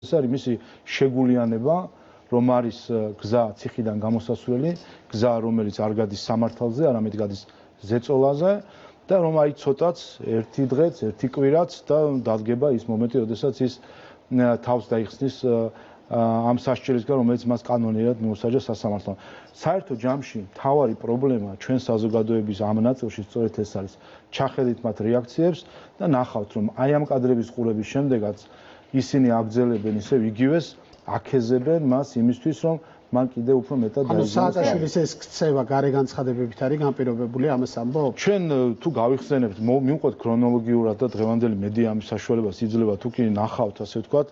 ეს არის მისი შეგულიანება, რომ არის გზა ციხიდან გამოსასვლელი, გზა რომელიც არ გადის სამართალზე, არამედ გადის ზეწოლაზე და რომ აი ცოტაც ერთი დღეც, ერთი კვირაც და დადგება ის მომენტი, როდესაც ის თავს დაიხსნის ამ სასჯელისგან, რომელიც მას კანონიერად მიუსაჯა სასამართლომ. საერთო ჯამში მთავარი პრობლემა ჩვენ საზოგადოების ამ ნაწილში სწორედ ეს არის. ჩახედით მათ რეაქციებს და ნახავთ, რომ აი ამ კადრების ყურების შემდეგაც ისინი აგრძელებენ ისევ იგივეს, აქეზებენ მას იმისთვის, რომ მან კიდევ უფრო მეტად დაიძინოს. სააკაშვილის ეს ქცევა გარე განცხადებებით არის განპირობებული ამას ამბობ? ჩვენ თუ გავიხსენებთ, მივყვეთ ქრონოლოგიურად და დღევანდელი მედია ამის საშუალებას იძლევა, თუ კი ნახავთ, ასე ვთქვათ,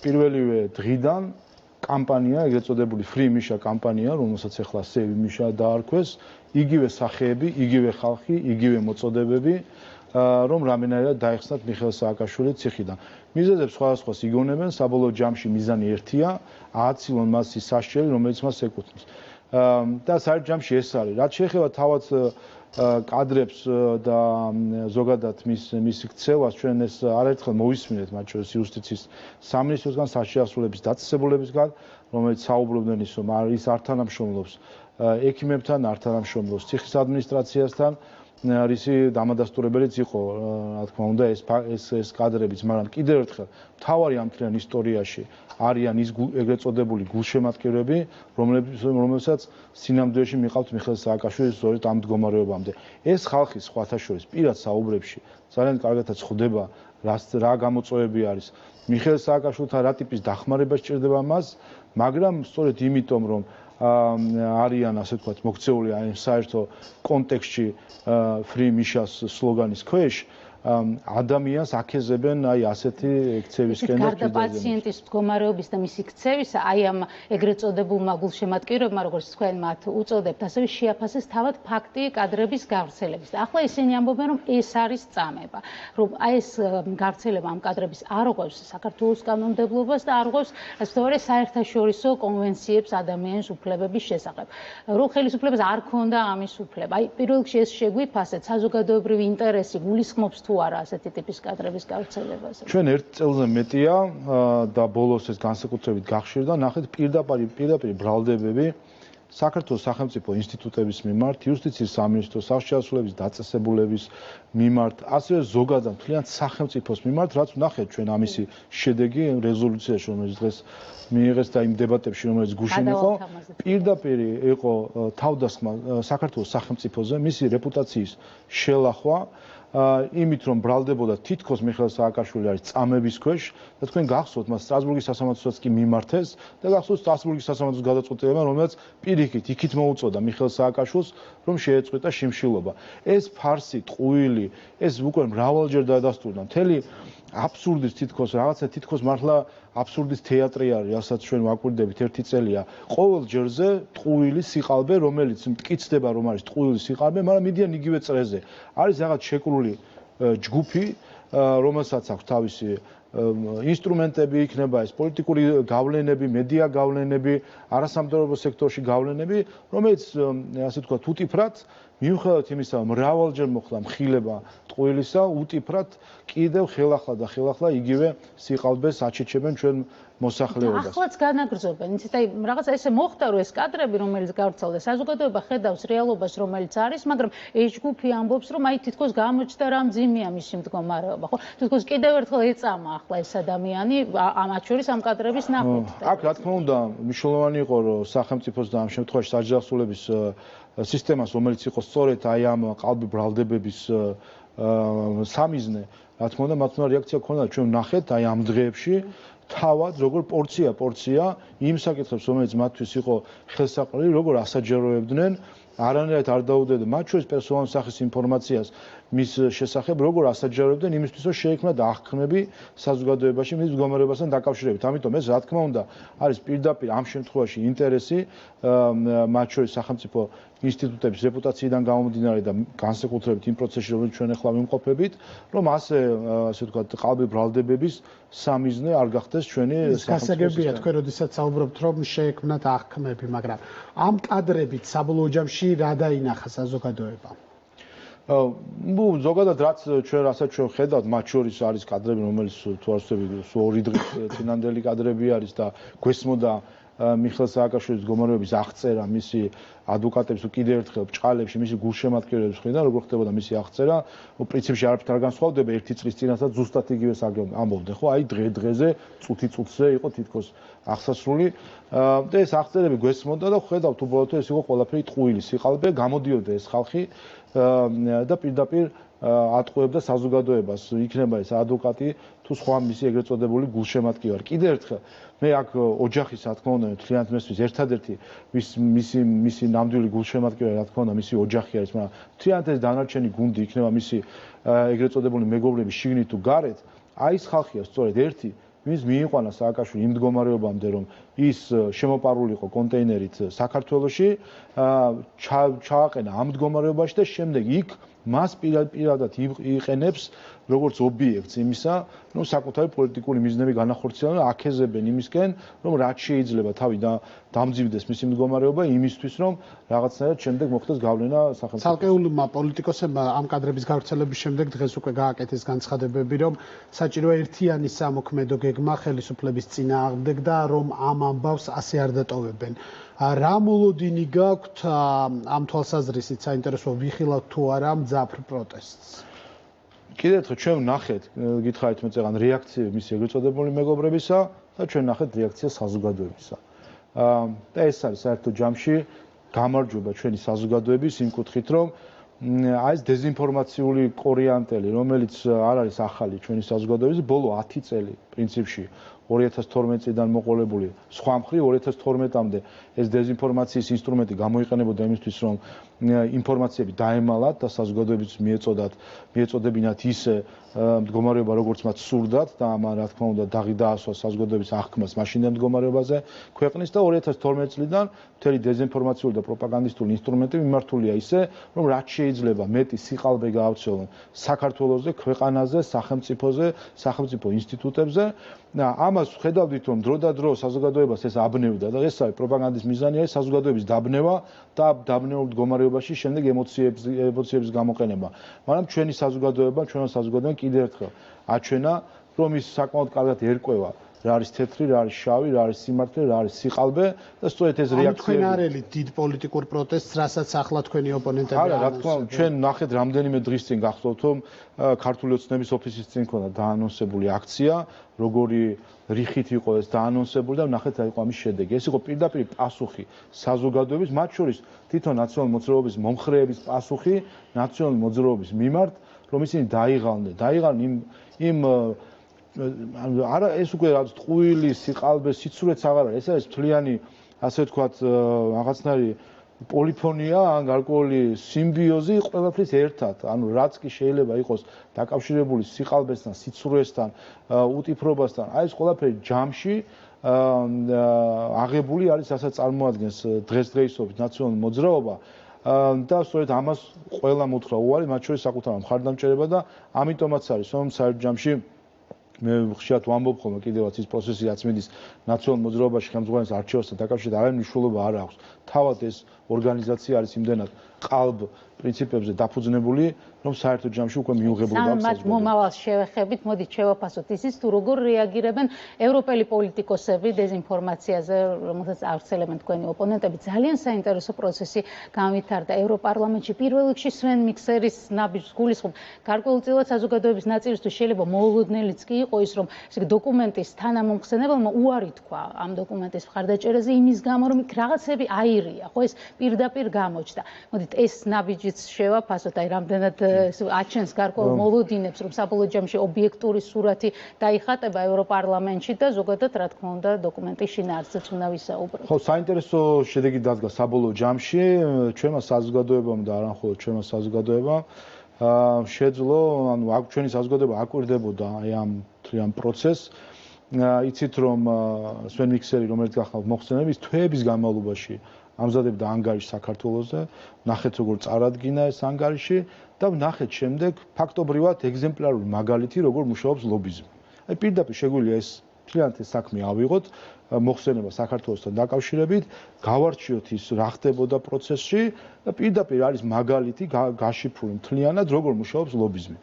პირველივე დღიდან კამპანია, ეგრეთ წოდებული Free Misha კამპანია, რომელსაც ახლა Save Misha დაარქვეს, იგივე სახეები, იგივე ხალხი, იგივე მოწოდებები, რომ რამენერად დაეხსნათ მიხეილ სააკაშვილი ციხიდან. მიზეზებს სხვადასხვას იგონებენ, საბოლოო ჯამში მიზანი ერთია, ააცილონ მას ის სასჯელი, რომელიც მას ეკუთვნის. და საერთო ჯამში ეს არის. რაც შეეხება თავად კადრებს და ზოგადად მის ქცევას, ჩვენ ეს არაერთხელ მოვისმინეთ, მათ შორის იუსტიციის სამინისტროსგან, სასჯელოსნების დაწესებულებისგან, რომელიც საუბრობდნენ ის, რომ ის არ თანამშრომლობს ექიმებთან, არ თანამშრომლობს ციხის ადმინისტრაციასთან. რისი დამადასტურებელიც იყო, რა თქმა უნდა, ეს კადრებიც, მაგრამ კიდევ ერთხელ მთავარი ამ მთლიან ისტორიაში არიან ის ეგრეთ წოდებული გულშემატკივრები, რომელსაც სინამდვილეში მიყავთ მიხეილ სააკაშვილის სწორედ ამ მდგომარეობამდე. ეს ხალხი სხვათა შორის პირად საუბრებში ძალიან კარგადაც ხვდება, რა გამოწვევები არის. მიხეილ სააკაშვილთან რა ტიპის დახმარება სჭირდება მას, მაგრამ სწორედ იმიტომ, რომ არიან, ასე ვთქვათ, მოქცეული აი საერთო კონტექსტში Free Misha-ს სლოგანის ქვეშ, ადამიანს აქეზებენ აი ასეთი ქცევისკენ და გარდა პაციენტის მდგომარეობის და მისი ქცევისა, აი ამ ეგრეთ წოდებულმა გულშემატკივრებმა, როგორც თქვენ მათ უწოდებთ, ასევე შეაფასეს თავად ფაქტი კადრების გავრცელების. და ახლა ისინი ამბობენ, რომ ეს არის წამება, რომ აი ეს გავრცელება ამ კადრების არ უყვევს საქართველოს კანონმდებლობას და არ უყვევს, ასე ვთქვათ, საერთაშორისო კონვენციებს ადამიანის უფლებების შესახებ. რომ ხელისუფლებას არ ქონდა ამის უფლება. აი პირველ რიგში ეს შეგვიფასეთ, საზოგადოებრივი ინტერესი გულისხმობს თუ არა ასეთი ტიპის კადრების გავრცელებაზე. ჩვენ ერთ წელზე მეტია და ბოლოს ეს განსაკუთრებით გახშირდა, ნახეთ პირდაპირ ბრალდებები საქართველოს სახელმწიფო ინსტიტუტების მიმართ, იუსტიციის სამინისტროს, სასჯელოსნების დაწესებულების მიმართ, ასევე ზოგადად მთლიან სახელმწიფოს მიმართ, რაც ნახეთ ჩვენ ამისი შედეგი რეზოლუციაში, რომელიც დღეს მიიღეს და იმ დებატებში, რომელიც გუშინ იყო, პირდაპირ იყო თავდასხმა საქართველოს სახელმწიფოზე, მისი რეპუტაციის შელახვა. იმით რომ ბრალდებოდა თითქოს მიხეილ სააკაშვილი არის წამების ქვეშ და თქვენ გახსოვთ მას სტრასბურგის სასამართლოსაც კი მიმართეს და გახსოვთ სტრასბურგის სასამართლოს გადაწყვეტილება რომელიც პირიქით იქით მოუწოდა მიხეილ სააკაშვილს რომ შეეწყვეტა შიმშილობა ეს ფარსი ტყუილი ეს უკვე მრავალჯერ დადასტურდა მთელი აბსურდის თითქოს რაღაცა თითქოს მართლა აბსურდის თეატრი არის, რასაც ჩვენ ვაკვირდებით ერთი წელია. ყოველ ჯერზე ტყუილი სიყალბე, რომელიც მტკიცდება, რომ არის ტყუილი სიყალბე, მაგრამ მიდიან იგივე წრეზე. არის რაღაც შეკრული ჯგუფი, რომელსაც აქვს თავისი ინსტრუმენტები, იქნება ეს პოლიტიკური გავლენები, მედია გავლენები, არასამთავრობო სექტორში გავლენები, რომელიც ასე ვთქვათ, უტიფრად მიუხედავად იმისა, მრავალჯერ მოხდა მხილება ტყუილისა, უტიფრად კიდევ ხელახლა იგივე სიყალბეს აჩეჩებენ ჩვენ მოსახლეობას. ახლაც განაგრძობენ, იცით, აი რაღაცა ესე მოხდა, რომ ეს კადრები, რომელიც გავრცელდა, საზოგადოება ხედავს რეალობას, რომელიც არის, მაგრამ ეს ჯგუფი ამბობს, რომ აი თითქოს გამოჩნდა რა მძიმეა მისი მდგომარეობა, ხო? თითქოს კიდევ ერთხელ ეწამა ახლა ეს ადამიანი, ამათ შორის ამ კადრების ნახვით. აქ რა თქმა უნდა, მნიშვნელოვანი იყო, რომ სახელმწიფოს და ამ შემთხვევაში სასჯელოსნების სისტემას, რომელიც იყო სწორედ აი ამ ყალბი ბრალდებების სამიზნე, რა თქმა უნდა, მათ უნდა რეაქცია ქონდა, ჩვენ ვნახეთ აი ამ დღეებში თავად როგორ პორცია იმ საკითხებს, რომელიც მათთვის იყო ხელსაყრელი, როგორ ასაჯეროებდნენ, არანაირად არ დაუდევდნენ მათ შორის პერსონალურ სახის ინფორმაციას მის შესახებ, როგორ ასაჯეროებდნენ იმისთვის, რომ შეექმნა დაახკმები საზოგადოებაში მის მდგომარეობასთან დაკავშირებით. ამიტომ ეს რა თქმა უნდა არის პირდაპირ ამ შემთხვევაში ინტერესი მათ შორის სახელმწიფო ინსტიტუტების რეპუტაციიდან გამომდინარე და განსაკუთრებით იმ პროცესში, რომელიც ჩვენ ახლა ვიმყოფებით, რომ ასე ვთქვათ, ყალბი ბრალდებების სამიზნე არ გახდეს ჩვენი გასაგებია თქვენ როდესაც საუბრობთ, რომ შეექმნათ აღქმები, მაგრამ ამ კადრებით საბოლოო ჯამში რა დაინახა საზოგადოებამ? ზოგადად რაც ჩვენ რასაც ჩვენ ხედავთ, მათ შორის არის კადრები, რომელიც თუ არ ვცდები, ორი დღის წინანდელი კადრები არის და გვესმოდა მიხეილ სააკაშვილის მდგომარეობის აღწერა მისი ადვოკატებს თუ კიდევ ერთხელ ბჭყალებში მისი გულშემატკივრების მხრიდან როგორ ხდებოდა მისი აღწერა, პრინციპში არაფრით არ განსხვავდება ერთი წლის წინასაც ზუსტად იგივე ამბობდნენ, ხო, აი დღე-დღეზე, წუთი-წუთზე იყო თითქოს აღსასრული და ეს აღწერები გვესმოდა და ხედავთ უბრალოდ ეს იყო ყველაფერი ტყუილი სიყალბე, გამოდიოდა ეს ხალხი და პირდაპირ ატყუებდა საზოგადოებას, იქნება ეს ადვოკატი თუ სხვა მისი ეგრეთ წოდებული გულშემატკივარი. კიდევ ერთხელ მე აქ ოჯახის რა თქმა უნდა მთლიანად მესმის ერთადერთი მისი ნამდვილი გულშემატკივარი რა თქმა უნდა მისი ოჯახი არის, მაგრამ მთლიანად ეს დანარჩენი გუნდი იქნება მისი ეგრეთ წოდებული მეგობრები შიგნით თუ გარეთ, აი ეს ხალხია სწორედ ერთი ვინც მიიყვანა სააკაშვილი იმ მდგომარეობამდე რომ ის შემოპარული იყო კონტეინერით საქართველოში, ჩააყენა ამ მდგომარეობაში და შემდეგ იქ მას პირადად იყენებს როგორც ობიექტს იმისა, რომ საკუთარი პოლიტიკური მიზნები განახორციელონ და აქეზებენ იმისკენ, რომ რაც შეიძლება თავი დამძიმდეს მისი მდგომარეობა იმისთვის, რომ რაღაცნაირად შემდეგ მოხდეს გავლენა სახელმწიფოს. ცალკეულმა პოლიტიკოსებმა ამ კადრების გავრცელების შემდეგ დღეს უკვე გააკეთეს განცხადებები, რომ საჭიროა ერთიანი სამოქმედო გეგმა ხელისუფლების წინააღმდეგ და რომ ამ ამბავს ასე არ დატოვებენ. რა მოლოდინი გაქვთ ამ თვალსაზრისით საინტერესო ვიხილავთ თუ არა მძაფრ პროტესტს? კიდევ ერთხელ ჩვენ ვნახეთ, გითხარით მე წეგან რეაქციები მისი ეგრეთ წოდებული მეგობრებისა და ჩვენ ვნახეთ რეაქცია საზოგადოებისა. და ეს არის საერთო ჯამში გამარჯვება ჩვენი საზოგადოების იმ კუთხით, რომ აი ეს დეზინფორმაციული კორიანტელი, რომელიც არ არის ახალი ჩვენი საზოგადოების, ბოლო 10 წელი პრინციპში 2012 წლიდან მოყოლებული სხვა მხრივ 2012-მდე ეს დეზინფორმაციის ინსტრუმენტი გამოიყენებოდა იმისთვის, რომ ინფორმაციები დაემალათ და საზოგადოებიც მიეწოდებინათ ისე მდგომარეობა, როგორც მათ სურდათ და ამან რა თქმა უნდა დაღი დაასვა საზოგადოების აღქმას მაშინდელ მდგომარეობაზე ქვეყნის და 2012 წლიდან მთელი დეზინფორმაციული და პროპაგანდისტული ინსტრუმენტი მიმართულია ისე, რომ რაც შეიძლება მეტი სიყალბე გაავრცელონ საქართველოზე, ქვეყანაზე, სახელმწიფო ინსტიტუტებზე და ამას ხედავდით, რომ დროდადრო საზოგადოებას ეს აბნევდა და ეს არის პროპაგანდის მიზანი არის საზოგადოების დაბნევა და დაბნეულ მდგომარეობაში შემდეგ ემოციების გამოყენება. მაგრამ ჩვენი საზოგადოება კიდევ ერთხელ აჩვენა, რომ ის საკმაოდ კარგად ერკვევა რა არის თეთრი, რა არის შავი, რა არის სიმართლე, რა არის სიყალბე და სწორედ ეს რეაქციები. თქვენ არელით დიდ პოლიტიკურ პროტესტს, რასაც ახლა თქვენი ოპონენტები არა, რა თქმა უნდა, ჩვენ ნახეთ რამდენიმე დღის წინ გახსოვთ, რომ ქართული ოცნების ოფისის წინ ქონდა დაანონსებული აქცია, როგორი რიხით იყო ეს დაანონსებული და ნახეთ რა იყო ამის შედეგი. ეს იყო პირდაპირ პასუხი საზოგადოების, მათ შორის თვითონ ნაციონალური მოძრაობის მომხრეების პასუხი ნაციონალური მოძრაობის მიმართ, რომ ისინი დაიღალნენ იმ არა ეს უკვე რაც ტყუილი სიყალბე სიცურეც აღარ არის, ეს არის მთლიანი ასე ვთქვათ რაღაცნაირი პოლიფონია ან გარკვეული სიმბიოზი ყველაფრის ერთად, ანუ რაც კი შეიძლება იყოს დაკავშირებული სიყალბესთან, სიცურესთან, უტიფრობასთან, აი ეს ყველაფერი ჯამში აღებული არის, რასაც წარმოადგენს დღესდღეობით ნაციონალური მოძრაობა და სწორედ ამას ყველამ უთხრა უარი, მათ შორის საკუთარ მხარდამჭერება და ამიტომაც არის, რომ საერთო ჯამში მე ხშირად ვამბობ ხოლმე კიდევაც ის პროცესი რაც მიდის ნაციონალურ მოძრაობაში ხელმძღვანელის არჩევასთან დაკავშირებით არამე მნიშვნელობა არ აქვს. თავად ეს ორგანიზაცია არის იმდენად ყალბ პრინციპებზე დაფუძნებული, რომ საერთო ჯამში უკვე მიუღებული აქვს. მათ მომავალს შევეხებით, მოდით შევაფასოთ ისიც თუ როგორ რეაგირებენ ევროპელი პოლიტიკოსები დეზინფორმაციაზე, რომელსაც ავრცელებენ თქვენი ოპონენტები. ძალიან საინტერესო პროცესი განვითარდა ევროპარლამენტში. პირველ რიგში სვენ მიქსერის ნაბიჯს გულისხმობ. გარკვეულწილად საზოგადოების ნაწილისთვის შეიძლება მოულოდნელიც კი იყო ის, რომ ესე დოკუმენტის თანამომხსენებელმა უარი თქვა ამ დოკუმენტის მხარდაჭერაზე იმის გამო, რომ იქ რაღაცები აირია, ხო ეს პირდაპირ გამოჩნდა. მოდით ეს ნაბიჯიც შევაფასოთ, აი რამდენად აჩენს გარკვეულ მოლოდინებს, რომ საბოლოო ჯამში ობიექტური სურათი დაიხატება ევროპარლამენტში და ზოგადად რა თქმა უნდა დოკუმენტის შინაარსიც უნდა ვისაუბროთ. ხო, საინტერესო შედეგი დადგა საბოლოო ჯამში ჩვენმა საზოგადოებამ და არა მხოლოდ ჩვენმა საზოგადოებამ შეძლო, ანუ ჩვენი საზოგადოება აკვირდებოდა აი ამ თლიან პროცესს. იცით რომ სვენ მიქსერი რომელიც გახდა მოხსენები ის თვეების განმავლობაში ამზადებდა ანგარიშს საქართველოზე, ნახეთ როგორ წარადგინა ეს ანგარიში და ნახეთ შემდეგ ფაქტობრივად ეგზემპლარული მაგალითი როგორ მუშაობს ლობიზმი. აი პირდაპირ შეგვიძლია ეს მთლიანად ეს საქმე ავიღოთ მოხსენება საქართველოსთან დაკავშირებით, გავარჩიოთ ის რა ხდებოდა პროცესში და პირდაპირ არის მაგალითი გაშიფრული მთლიანად როგორ მუშაობს ლობიზმი.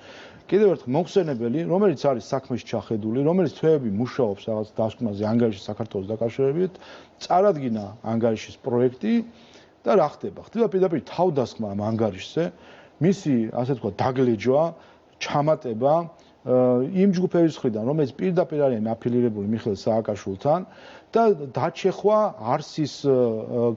კიდევ ერთხელ მოხსენებელი, რომელიც არის საქმეში ჩახედული, რომელიც თვეები მუშაობს რაღაც დასკვნაზე ანგარიშის საქართველოს დაკავშირებით, წარადგინა ანგარიშის პროექტი და რა ხდება? ხდება პირდაპირ თავდასხმა ამ ანგარიშზე, მისი, ასე ვთქვათ, დაგლეჯვა, ჩამატება იმ ჯგუფების მხრიდან, რომელიც პირდაპირ არიან აფილირებული მიხეილ სააკაშვილთან და დაჩეხვა არსის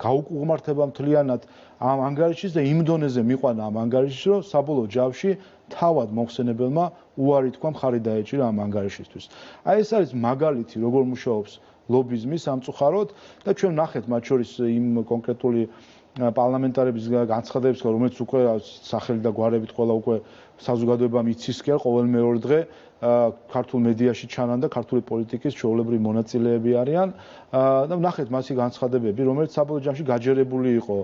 გაუკუღმართება მთლიანად ამ ანგარიშის და იმ დონეზე მიყვანა ამ ანგარიშის, რომ საბოლოო ჯამში თავად მოხსენებელმა უარი თქვა მხარი დაეჭირა ამ ანგარიშისთვის. აი ეს არის მაგალითი, როგორ მუშაობს ლობიზმი სამწუხაროდ და ჩვენ ვნახეთ მათ შორის იმ კონკრეტული პარლამენტარების განცხადებებს, რომელიც უკვე სახელი და გვარებით ყველა უკვე საზოგადოებამ იცისკენ ყოველ მეორე დღე ქართულ მედიაში ჩანან და ქართული პოლიტიკის ჩვეულებრივი მონაწილეები არიან და ვნახეთ მასი განცხადებები, რომელიც საბოლოო ჯამში გაჯერებული იყო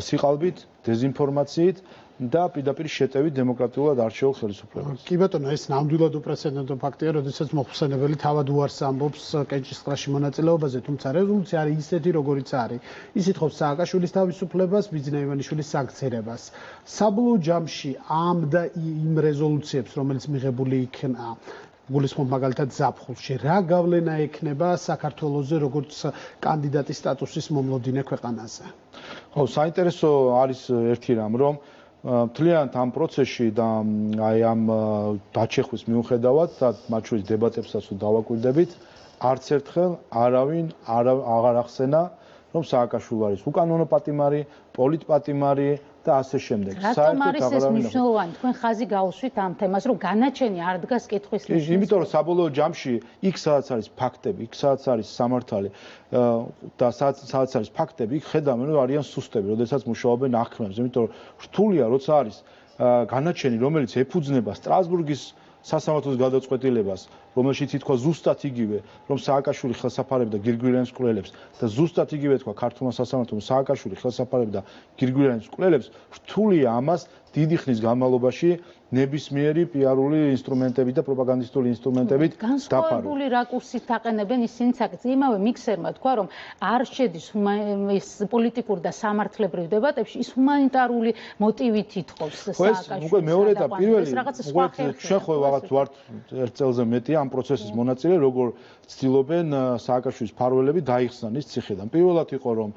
სიყალბით, დეზინფორმაციით და პირდაპირ შეტევით დემოკრატიულად არჩეულ ხელისუფლებას. კი ბატონო, ეს ნამდვილად უპრეცედენტო ფაქტია, როდესაც მოხსენებელი თავად უარს ამბობს კენჭისყრაში მონაწილეობაზე, თუმცა რეზოლუცია არის ისეთი, როგორიც არის. ის ითხოვს სააკაშვილის თავისუფლებას, ბიძინა ივანიშვილის სანქცირებას. საბოლოო ჯამში ამ და იმ რეზოლუციებს, რომელიც მიღებული იქნა გულისხმობ მაგალითად ზაფხულში, რა გავლენა ექნება საქართველოზე როგორც კანდიდატის სტატუსის მომლოდინე ქვეყანაზე? ხო, საინტერესო არის ერთი რამ, რომ მთლიანად ამ პროცესში და აი ამ დაჩეხვის მიუხედავად და მათ შორის დებატებსაც დავაკვირდებით, არც ერთხელ არავინ აღარ ახსენა, რომ სააკაშვილი არის უკანონო პატიმარი, პოლიტპატიმარი და ასე შემდეგ. რატომ არის ეს მნიშვნელოვანი? თქვენ ხაზი გაუსვით ამ თემას, რომ განაჩენი არ დგას კითხვის ნიშანზე. იმიტომ რომ საბოლოო ჯამში იქ სადაც არის ფაქტები, იქ სადაც არის სამართალი და სადაც არის ფაქტები, იქ ხედავენ რომ არიან სუსტები, როდესაც მუშაობენ აღქმებს. იმიტომ რომ რთულია, როცა არის განაჩენი, რომელიც ეფუძნება სტრასბურგის სასამართლოს გადაწყვეტილებას, რომელშიც ითქვა ზუსტად იგივე, რომ სააკაშვილი ხელსაფარებდა გირგვირიანის მკვლელებს და ზუსტად იგივე თქვა ქართულმა სასამართლომ სააკაშვილი ხელსაფარებდა გირგვირიანის მკვლელებს, რთულია ამას დიდი ხნის განმავლობაში ნებისმიერი პიარული ინსტრუმენტებით და პროპაგანდისტული ინსტრუმენტებით დაფარული. განსხვავებული რაკურსით აყენებენ ისინი საკითხს. იმავე მიქსერმა თქვა, რომ არ შედის ის პოლიტიკურ და სამართლებრივ დებატებში, ის ჰუმანიტარული მოტივით ითხოვს სააკაშვილის. უკვე მეორე და პირველი, ჩვენ ხო რაღაც ვართ ერთ წელზე მეტი ამ პროცესის მონაწილე, როგორ ცდილობენ სააკაშვილის მფარველები დაიხსნან ის ციხიდან. პირველად იყო რომ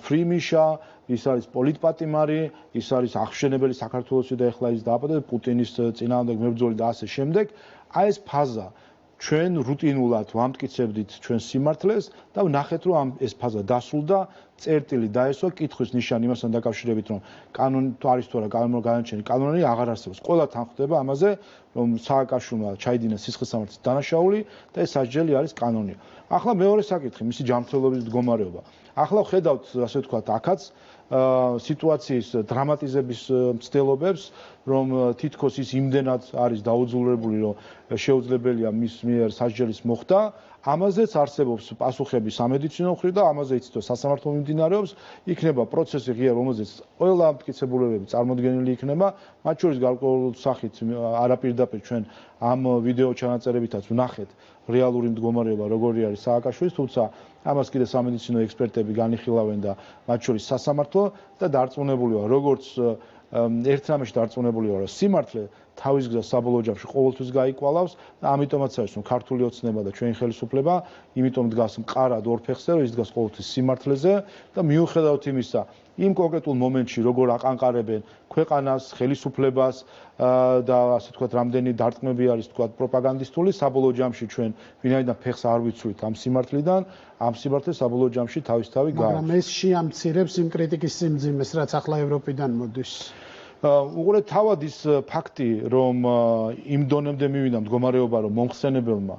ფრიმიშა, ის არის პოლიტპატიმარი, ის არის აღშენებელი საქართველოსი და ეხლა ის დააბადა პუტინის წინააღმდეგ მებრძოლი და ასე შემდეგ. აი ეს ფაზა ჩვენ რუტინულად ვამტკიცებდით ჩვენ სიმართლეს და ვნახეთ რომ ეს ფაზა დასრულდა, წერტილი დაესვა, კითხვის ნიშანი იმასთან დაკავშირებით რომ კანონი არის თუ არა განაჩენი კანონი აღარ არსებობს. ყველა თან ხვდება ამაზე რომ სააკაშვილმა ჩაიდინა სისხლისამართლის დანაშაული და ეს სასჯელი არის კანონია. ახლა მეორე საკითხი, მისი ჯანმრთელობის მდგომარეობა. ახლა ხედავთ, ასე ვთქვათ, აქაც სიტუაციის დრამატიზების მცდელობებს, რომ თითქოს ის იმდენად არის დაუძულებული, რომ შეუძლებელია მის მიერ სასჯელის მოხდა. ამაზეც არსებობს პასუხები სამედიცინო მხრიდან და ამაზე იცით სასამართლო მიმდინარეობს, იქნება პროცესი ღია, რომელზეც ყველა ამტკიცებულებები წარმოდგენილი იქნება, მათ შორის გარკვეულ სახით არაპირდაპირ ჩვენ ამ ვიდეო ჩანაწერებითაც ვნახეთ რეალური მდგომარეობა როგორი არის სააკაშვილის, თუმცა ამას კიდე სამედიცინო ექსპერტები განიხილავენ და მათ შორის სასამართლო და დარწმუნებულია, როგორც ერთ რამაში დარწმუნებულია, რომ სიმართლე თავის გზას საბოლოო ჯამში ყოველთვის გაიკვალავს და ამიტომაც არის რომ ქართული ოცნება და ჩვენი ხელისუფლება იმიტომ დგას მყარად ორ ფეხზე, რომ ის დგას ყოველთვის სიმართლეზე და მიუხედავად იმისა, იმ კონკრეტულ მომენტში როგორ აყანყარებენ ქვეყანას, ხელისუფლებას და ასე ვთქვათ, რამდენი დარტყმები არის ვთქვათ პროპაგანდისტული, საბოლოო ჯამში ჩვენ ვინაიდან ფეხს არ ვიცვლით ამ სიმართლიდან, ამ სიმართლეს საბოლოო ჯამში თავისთავად გააქვს. მაგრამ ეს შეამცირებს იმ კრიტიკის სიმძიმეს, რაც ახლა ევროპიდან მოდის. უყურეთ თავად ის ფაქტი, რომ იმ დონემდე მივიდა მდგომარეობა, რომ მომხსენებელმა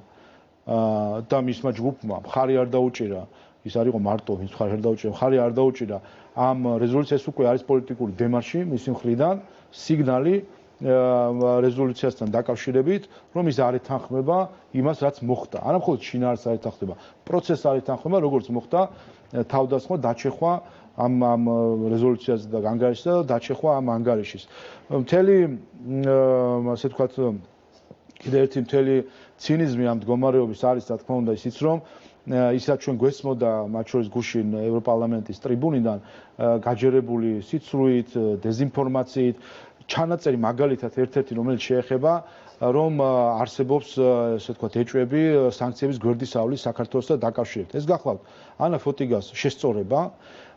და მისმა ჯგუფმა მხარი არ დაუჭირა, ის არ იყო მარტო ვინც მხარი არ დაუჭირა, მხარი არ დაუჭირა ამ რეზოლუციას უკვე არის პოლიტიკური დემარში მისი მხრიდან, სიგნალი რეზოლუციასთან დაკავშირებით, რომ ის არ ეთანხმება იმას, რაც მოხდა. არა მხოლოდ შინაარსს არ ეთანხმება, პროცესს არ ეთანხმება, როგორც მოხდა თავდასხმა, დაჩეხვა ამ რეზოლუციაზე და ანგარიშზე და დაჩეხვა ამ ანგარიშის. მთელი ასე ვთქვათ კიდევ ერთი მთელი ცინიზმი ამ მდგომარეობის არის, რა თქმა უნდა, ისიც რომ ისაც ჩვენ გვესმოდა მათ შორის გუშინ ევროპარლამენტის ტრიბუნიდან გაჯერებული სიცრუით, დეზინფორმაციით, ჩანაწერი მაგალითად ერთ-ერთი რომელიც შეეხება რომ არსებობს ესე ვთქვათ ეჭვები სანქციების გვერდისავლის საქართველოსთან დაკავშირებით. ეს გახლავთ ანა ფოტიგას შესწორება.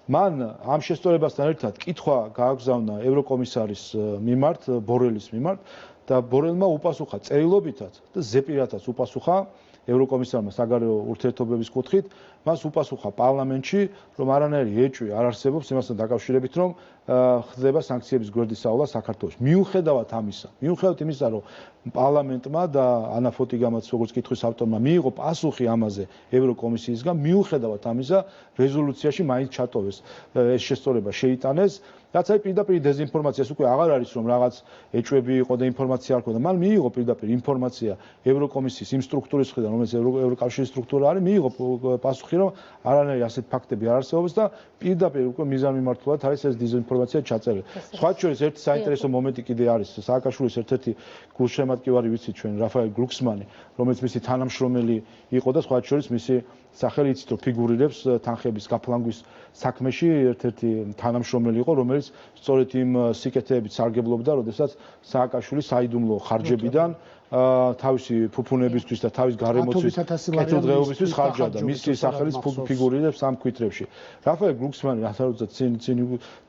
მან ამ შესწორებასთან ერთად კითხვა გააგზავნა ევროკომისარის მიმართ, ბორელის მიმართ და ბორელმა უპასუხა წერილობითაც და ზეპირათაც უპასუხა ევროკომისარმა საგარეო ურთიერთობების კუთხით, მას უპასუხა პარლამენტში, რომ არანაირი ეჭვი არ არსებობს იმასთან დაკავშირებით, რომ ხდება სანქციების გვერდისავლა საქართველოს. მიუხედავად იმისა, რომ პარლამენტმა და ანა ფოტიგამაც როგორც კითხვის ავტორმა მიიღო პასუხი ამაზე ევროკომისიისგან, მიუხედავად ამისა, რეზოლუციაში მაინც ჩატოვეს ეს შესწორება შეიტანეს. რაც აი პირდაპირ დეზინფორმაციას უკვე აღარ არის რომ რაღაც ეჭვები იყო და ინფორმაცია არ ქონდა. მან მიიღო პირდაპირ ინფორმაცია ევროკომისიის იმ სტრუქტურის მხრიდან, რომელიც ევროკავშირის სტრუქტურა არის, მიიღო პასუხი, რომ არანაირი ასეთ ფაქტები არ არსებობს და პირდაპირ უკვე მიზანმიმართულად არის ეს დეზინფორმაცია ჩაწერილი. სხვა შორის ერთი საინტერესო მომენტი კიდე არის სააკაშვილის ერთ-ერთი გულშემატკივარი ვიცით ჩვენ რაფაელ გლუქსმანი, რომელიც მისი თანამშრომელი იყო და სხვა შორის მისი სახელი იცით რომ ფიგურირებს თანხების გაფლანგვის საქმეში ერთ-ერთი თანამშრომელი იყო, რომელიც სწორედ იმ სიკეთეებით სარგებლობდა, როდესაც სააკაშვილი საიდუმლო ხარჯებიდან თავისი ფუფუნებისთვის და თავის გარემოცვის კეთილდღეობისთვის ხარჯავდა. მისი სახელიც ფიგურირებს ამ ქვითრებში. რაფაელ გლუქსმანი ასაუბრეთ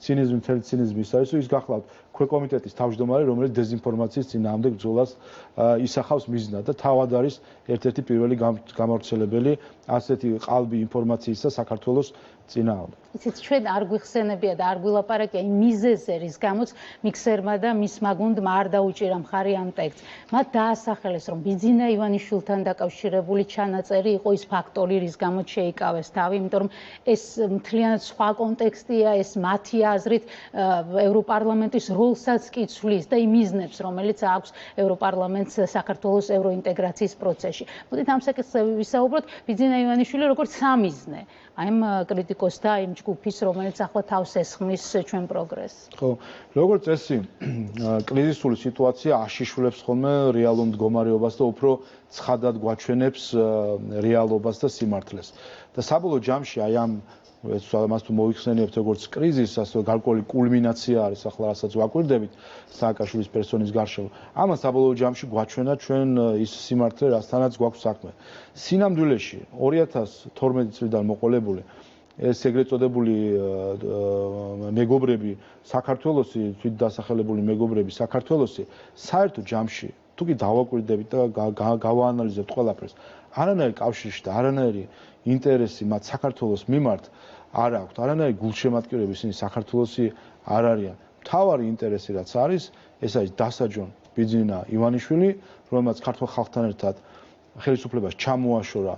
ცინიზმი, მთელი ცინიზმი ის არის, რომ ის გახლავთ ქვეკომიტეტის თავმჯდომარე, რომელიც დეზინფორმაციის წინააღმდეგ ბრძოლას ისახავს მიზნად და თავად არის ერთ-ერთი პირველი გამავრცელებელი ასეთი ყალბი ინფორმაციისა საქართველოს წინააღმდეგ. იცით, ჩვენ არ გვიხსენებია და არ გვილაპარაკია იმ მიზეზზე, რის გამოც მიქსერმა და მისმა გუნდმა არ დაუჭირა მხარი ამ ტექსტს. მათ დაასახელეს, რომ ბიძინა ივანიშვილთან დაკავშირებული ჩანაწერი იყო ის ფაქტორი, რის გამოც შეიკავეს თავი, იმიტომ რომ ეს მთლიანად სხვა კონტექსტია, ეს მათი აზრით ევროპარლამენტის როლსაც კი ცვლის და იმ მიზნებს, რომელიც აქვს ევროპარლამენტს საქართველოს ევროინტეგრაციის პროცესში. მოდით ამ საკითხზე ვისაუბროთ. ბიძინა ივანიშვილი როგორც სამიზნე, აი ამ კრიტიკოსთა იმ ჯგუფის, რომელიც ახლა თავს ესხმის ჩვენ პროგრესს. ხო, როგორც წესი, კრიზისული სიტუაცია აშიშვლებს ხოლმე რეალურ მდგომარეობას და უფრო ცხადად გვაჩვენებს რეალობას და სიმართლეს. და საბოლოო ჯამში აი ამ მას თუ მოიხსენიებთ როგორც კრიზისს, ასე გარკვეული კულმინაცია არის ახლა რასაც ვაკვირდებით სააკაშვილის პერსონის გარშემო. ამას საბოლოო ჯამში გვაჩვენა ჩვენ ის სიმართლე, რასთანაც გვაქვს საქმე. სინამდვილეში 2012 წლიდან მოყოლებული ეს ეგრეთ წოდებული მეგობრები საქართველოსი, თვით დასახელებული მეგობრები საქართველოსი, საერთო ჯამში თუ კი დავაკვირდებით და გავაანალიზებთ ყველაფერს, არანაირი კავშირი და არანაირი ინტერესი მათ საქართველოს მიმართ არ აქვთ, არანაირი გულშემატკივრები ისინი საქართველოსი არ არიან. მთავარი ინტერესი რაც არის, ეს არის დასაჯონ ბიძინა ივანიშვილი, რომელმაც ქართულ ხალხთან ერთად ხელისუფლებას ჩამოაშორა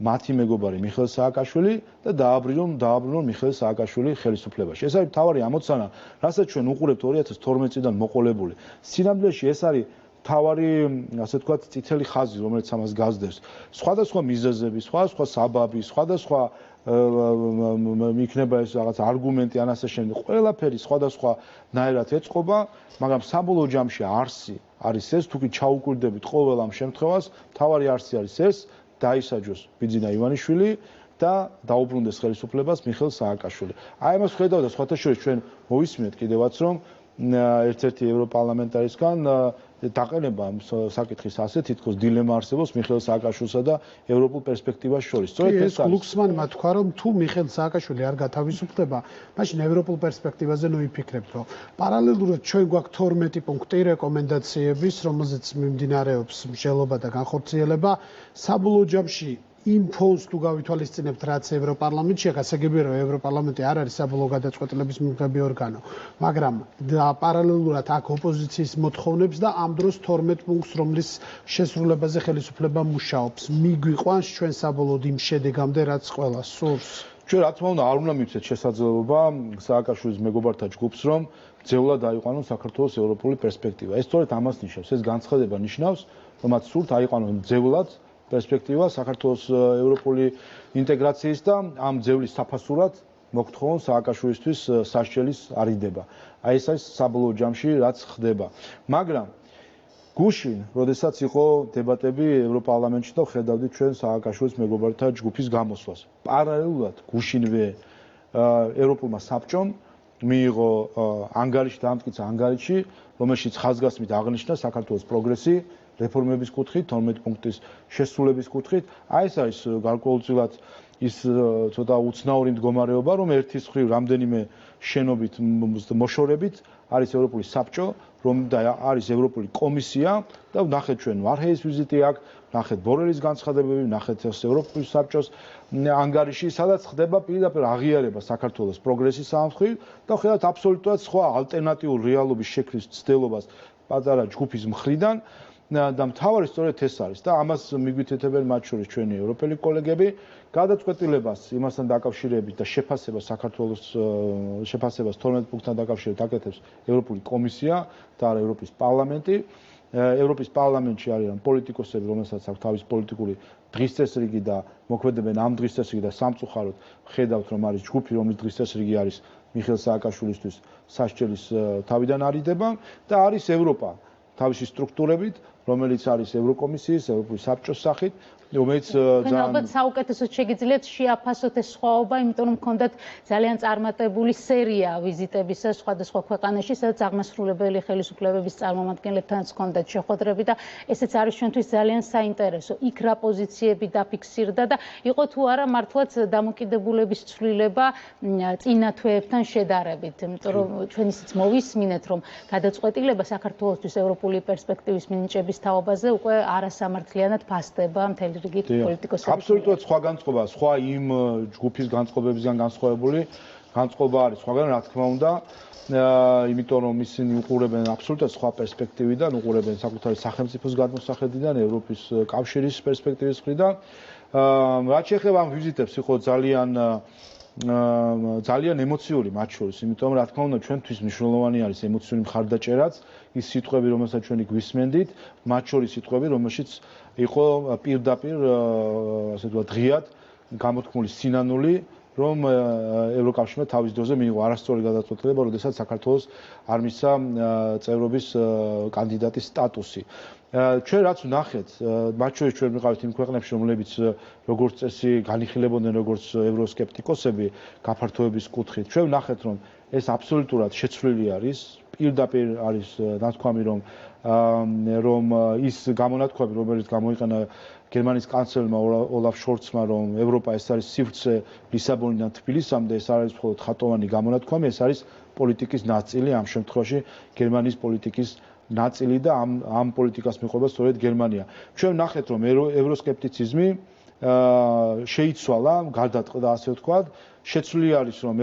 მათი მეგობარი მიხეილ სააკაშვილი და დააბრუნონ მიხეილ სააკაშვილი ხელისუფლებაში. ეს არის მთავარი ამოცანა, რასაც ჩვენ უყურებთ 2012 წლიდან მოყოლებული. სინამდვილეში ეს არის მთავარი, ასე ვთქვათ, წითელი ხაზი, რომელიც ამას გასდევს. სხვადასხვა მიზეზები, სხვადასხვა საბაბი, სხვადასხვა იქნება ეს რაღაც არგუმენტი ან ასე შემდეგ. ყველაფერი სხვადასხვა ნაირად ეწყობა, მაგრამ საბოლოო ჯამში არსი არის ეს, თუ კი ჩაუკვირდებით ყოველ ამ შემთხვევას, მთავარი არსი არის ეს, დაისაჯოს ბიძინა ივანიშვილი და დაუბრუნდეს ხელისუფლებას მიხეილ სააკაშვილი. აი ამას ხედავ და სხვათა შორის ჩვენ მოვისმინეთ კიდევაც რომ ერთ-ერთი ევროპარლამენტარისგან დაყენება საკითხის ასე თითქოს დილემა არსებობს მიხეილ სააკაშვილსა და ევროპულ პერსპექტივას შორის. სწორედ ეს არის. გლუქსმანმა თქვა რომ თუ მიხეილ სააკაშვილი არ გათავისუფლდება, მაშინ ევროპულ პერსპექტივაზე ნოიფიქრებთ, რომ პარალელურად ჩვენ გვაქვს 12 პუნქტი რეკომენდაციების, რომელზეც მიმდინარეობს მსჯელობა და განხორციელება. საბოლოო ჯამში იმ ფონს თუ გავითვალისწინებთ, რაც ევროპარლამენტში, გასაგებია რომ ევროპარლამენტი არ არის საბოლოო გადაწყვეტილების მიღები ორგანო, მაგრამ პარალელურად აქ ოპოზიციის მოთხოვნებს და ამ დროს 12 პუნქტს, რომლის შესრულებაზე ხელისუფლება მუშაობს, მიგვიყვანს ჩვენ საბოლოოდ იმ შედეგამდე, რაც ყველას სურს. ჩვენ რა თქმა უნდა არ უნდა მივცეთ შესაძლებლობა სააკაშვილის მეგობართა ჯგუფს, რომ ძეულად აიყვანონ საქართველოს ევროპული პერსპექტივა. ეს სწორედ ამას ნიშნავს, ეს განცხადება ნიშნავს, რომ მათ სურთ აიყვანონ ძეულად პერსპექტივა საქართველოს ევროპული ინტეგრაციის და ამ ძევლის საფასურად მოგთხოვონ სააკაშვილისთვის სასჯელის არიდება. აი ეს არის საბოლოო ჯამში რაც ხდება. მაგრამ გუშინ, როდესაც იყო დებატები ევროპარლამენტში და ხედავდით ჩვენ სააკაშვილის მეგობართა ჯგუფის გამოსვლას. პარალელურად გუშინვე ევროპულმა საბჭომ მიიღო ანგარიში დაამტკიცა ანგარიში, რომელშიც ხაზგასმით აღნიშნა საქართველოს პროგრესი რეფორმების კუთხით, 12 პუნქტის შესრულების კუთხით. აი ეს არის გარკვეულწილად ის ცოტა უცნაური მდგომარეობა, რომ ერთის მხრივ რამდენიმე შენობით მოშორებით არის ევროპული საბჭო, რომ და არის ევროპული კომისია და ვნახეთ ჩვენ ვარჰეის ვიზიტი აქ, ვნახეთ ბორელის განცხადებები, ვნახეთ ევროპული საბჭოს ანგარიში, სადაც ხდება პირდაპირ აღიარება საქართველოს პროგრესის ამხრივ და ხედავთ აბსოლუტურად სხვა ალტერნატიულ რეალობის შექმნის ცდილობას პატარა ჯგუფის მხრიდან და მთავარი სწორედ ეს არის და ამას მიგვითითებენ მათ შორის ჩვენი ევროპელი კოლეგები გადაწყვეტილებას იმასთან დაკავშირებით და შეფასებას საქართველოს შეფასებას 12 პუნქტთან დაკავშირებით აკეთებს ევროპული კომისია და არა ევროპის პარლამენტი. ევროპის პარლამენტში არიან პოლიტიკოსები, რომელსაც აქვს თავის პოლიტიკური დღის წესრიგი და მოქმედებენ ამ დღის წესრიგი და სამწუხაროდ ხედავთ რომ არის ჯგუფი, რომლის დღის წესრიგი არის მიხეილ სააკაშვილისთვის სასჯელის თავიდან არიდება და არის ევროპა თავისი სტრუქტურებით, რომელიც არის ევროკომისიის, ევროპული საბჭოს სახით, რომელიც ძალიან ალბათ საუკეთესოდ შეგიძლიათ შეაფასოთ ეს სხვაობა, იმიტომ რომ გქონდათ ძალიან წარმატებული სერია ვიზიტებისა სხვადასხვა ქვეყანაში, სადაც აღმასრულებელი ხელისუფლებების წარმომადგენლებთანაც გქონდათ შეხვედრები და ესეც არის ჩვენთვის ძალიან საინტერესო. იქ რა პოზიციები დაფიქსირდა და იყო თუ არა მართლაც დამოკიდებულების ცვლილება წინა თვეებთან შედარებით, იმიტომ რომ ჩვენ ისიც მოვისმინეთ, რომ გადაწყვეტილება საქართველოსთვის ევროპული პერსპექტივის მინიჭების თაობაზე უკვე არასამართლიანად ფასდება მთელი აბსოლუტურად სხვა განწყობა, სხვა იმ ჯგუფის განწყობებისგან განსხვავებული განწყობა არის სხვაგან, რა თქმა უნდა, იმიტომ რომ ისინი უყურებენ აბსოლუტურად სხვა პერსპექტივიდან, უყურებენ საკუთარი სახელმწიფოს გადმოსახედიდან, ევროპის კავშირის პერსპექტივის მხრიდან. რაც შეეხება ამ ვიზიტებს, იყო ძალიან ემოციური მათ შორის, იმიტომ რომ რა თქმა უნდა ჩვენთვის მნიშვნელოვანი არის ემოციური მხარდაჭერაც, ის სიტყვები, რომელსაც ჩვენ გვისმენდით, მათ შორის სიტყვები, რომელშიც იყო პირდაპირ, ასე ვთქვათ, ღიად გამოთქმული სინანული, რომ ევროკავშირმა თავის დროზე მიიღო არასწორი გადაწყვეტილება, როდესაც საქართველოს არ მისცა წევრობის კანდიდატის სტატუსი. ჩვენ რაც ვნახეთ, მათ შორის ჩვენ ვიყავით იმ ქვეყნებში, რომლებიც როგორც წესი განიხილებოდნენ როგორც ევროსკეპტიკოსები გაფართოების კუთხით. ჩვენ ვნახეთ, რომ ეს აბსოლუტურად შეცვლილი არის, პირდაპირ არის ნათქვამი, რომ ის გამონათქვამი, რომელიც გამოიყენა გერმანიის კანცლერმა ოლაფ შოლცმა, რომ ევროპა ეს არის სივრცე ლისაბონიდან თბილისამდე, ეს არის მხოლოდ ხატოვანი გამონათქვამი, ეს არის პოლიტიკის ნაწილი, ამ შემთხვევაში გერმანიის პოლიტიკის ნაწილი და ამ პოლიტიკას მიყვება სწორედ გერმანია. ჩვენ ვნახეთ, რომ ევროსკეპტიციზმი შეიცვალა, გარდატყდა, ასე ვთქვათ, შეცვლილი არის, რომ